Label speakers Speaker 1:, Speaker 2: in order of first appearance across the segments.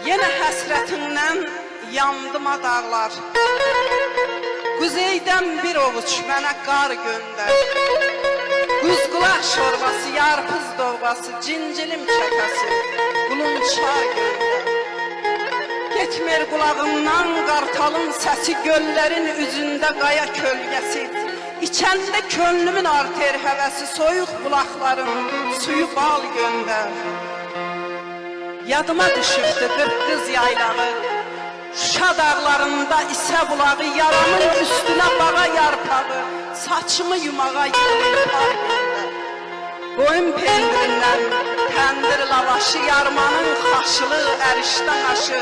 Speaker 1: Yenə həsrətindən yandım dağlar. Quzeydən bir ovuç mənə qar göndər. Quzqulaq şorbası, yarpız doğrası, cincilim kəkəsi, qulunçar göndər. Getmir qulağımdan qartalın səsi, göllərin üzündə qaya kölgəsi. İçəndə könlümün arter həvəsi, soyuq bulaqların suyu bal göndər. Yadıma düşürdü qırqız yaylağı, Şuşa dağlarında isə bulağı, yaramın üstünə bağa yarpağı, saçımı yumağa yığılır. Boyun pendirindən təndir lavaşı, yarmanın xaşılı ərişdən aşı,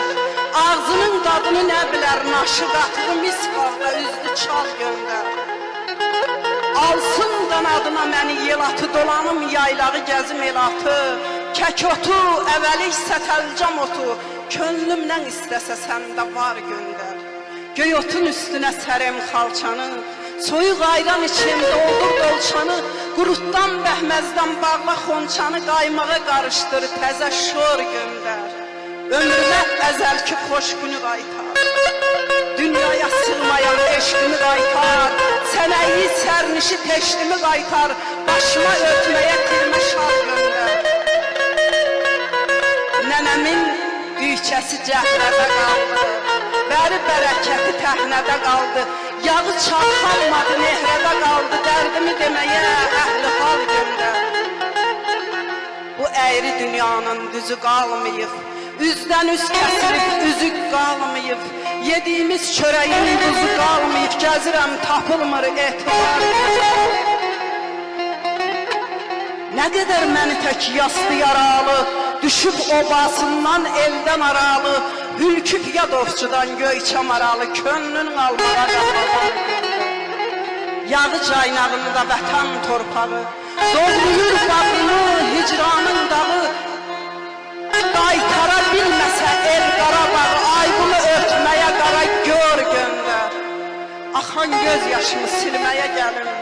Speaker 1: ağzının dadını nə bilər naşı, qatlı mis qalda üzdü çal göndər. Alsın qanadına məni yelatı, dolanım yaylağı gəzim elatı, kək otu, əvəlik sətəlcam otu, könlümdən istəsə səndə var göndər. Göy otun üstünə sərəm xalçanı, soyuq ayran içim doldur dolçanı, qurutdan bəhməzdən bağla xonçanı, qaymağa qarışdır təzə şor göndər. Ömrümə əzəlki xoş günü qaytar, dünyaya sığmayan eşqimi qaytar, sənəyi sərnişi teşdimi qaytar, başıma örtməyə tirmə şal göndər. Nənəmin büyçəsi cəhrədə qaldı, bəri bərəkəti təhnədə qaldı, yağı çalxalmadı, nehrədə qaldı, dərdimi deməyə əhli hal göndər. Bu əyri dünyanın düzü qalmayıb, üzdən üz kəsilib, üzük qalmayıb, yediyimiz çörəyin duzu qalmayıb, gəzirəm tapılmır etibar. Nə qədər məni tək yastı yaralı, düşüb obasından eldən aralı, hülküb yadovçudan göyçəm aralı, könlün almağa qapalar. Yağı caynağında vətən torpağı, doğruyur bağını hicranın dağı, qaytara bilməsə el Qarabağı, ay bunu örtməyə qara gör göndər. Axan göz yaşımı silməyə gəlim,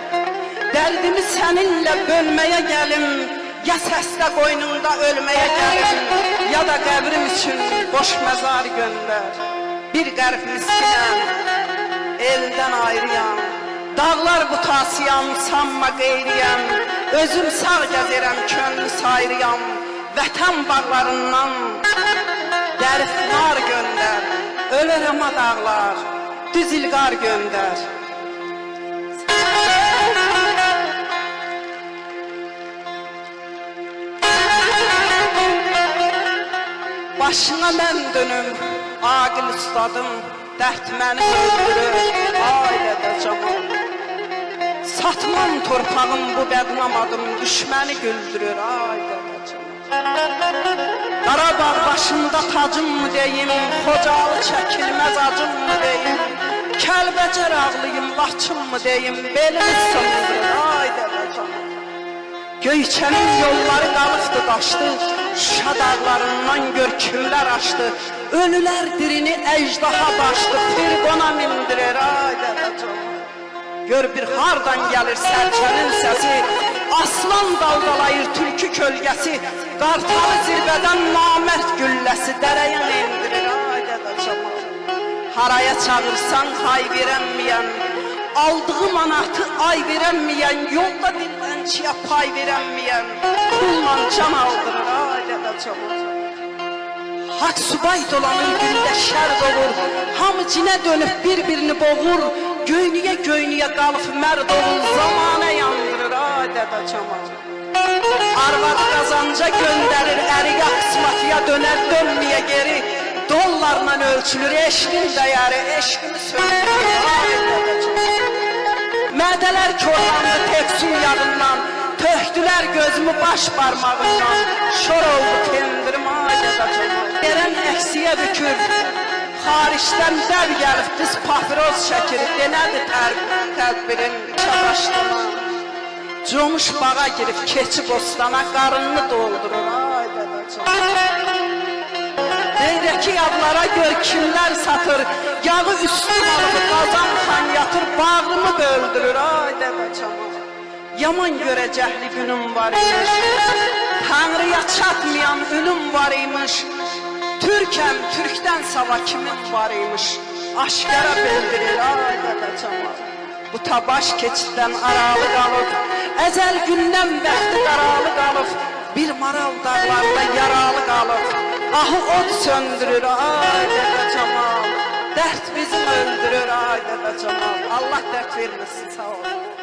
Speaker 1: dərdimi səninlə bölməyə gəlim, ya səslə qoynunda ölməyə gəlim, ya da qəbrim üçün boş məzar göndər. Bir qərb miskinəm, eldən ayrıyam, dağlar butasıyam, sanma qeyriyəm, özüm sağ gəzirəm, könlü sayrıyam, vətən bağlarından dərifnar göndər, ölürəm dağlar, düz ilqar göndər. Başına mən dönüm, aqil ustadım, dərd məni öldürür, ailədə camal. Satmam torpağım bu bədnam adım, düşməni güldürür, ailədə camal. Qarabağ başımda tacım mı deyim, Xocalı çəkilməz acım mı deyim, Kəlbəcər ağlıyım, Laçın mı deyim, belimi sındırır, ailədə camal. Göyçənin yolları qalıqdı daşdı, Şuşa dağlarından görkümlər açdı, ölülər dirini əcdaha başdı, firqona mindirir, ailədə camal. Gör bir hardan gəlir sərçənin səsi, aslan daldalayır tülkü kölgəsi, qartalı zirvədən namərd gülləsi, dərəyan indirir, ailədə camal. Haraya çağırsan hay verənməyən, aldığı manatı ay verənməyən, yolda dilənçiyə pay verənməyən, pulla can aldırır, ailədə camal. Hak subay dolanır, gündə şər doğur, hamı cinə dönüb bir-birini boğur, göynüyə qalıb mərd olur, zamanə yandırır, ailədə camal. Arvadı qazanca göndərir, əriyə qismatiyə dönər, dönməyə geri, dollarla ölçülür, eşqin dəyəri, eşqini söndürür, ailədə camal. Mədələr korlandı tefsün yadından, töhdülər gözümü baş barmağından, şor oldu tendirim, ailədə camal. Verən əksiyə bükür, xarişdən dəv gəlib, qız pafiroz çəkir, denədir tədbirin çabaşdına. Comuş bağa girib, keçi bostana, qarınını doldurur, ailədə camal. Deyrəki yadlara gör kimlər satır, yağı üstün alıp qazan xan yatır, bağrımı böldürür, ailədə camal. Yaman görəcəkli günüm var imiş, Tanrıya çatmayan ölüm var imiş, Türk görkəm Türkdən sava kimin var imiş, aşkara bildirir ay Dədə Camal. Bu tabaş keçiddən aralı qalıb, əzəl gündən bəxti qaralı qalıb, bir maral dağlarda yaralı qalıb, ahı od söndürür ay Dədə Camal. Dərd bizim öldürür ay Dədə Camal. Allah dərd verməsin, sağ ol.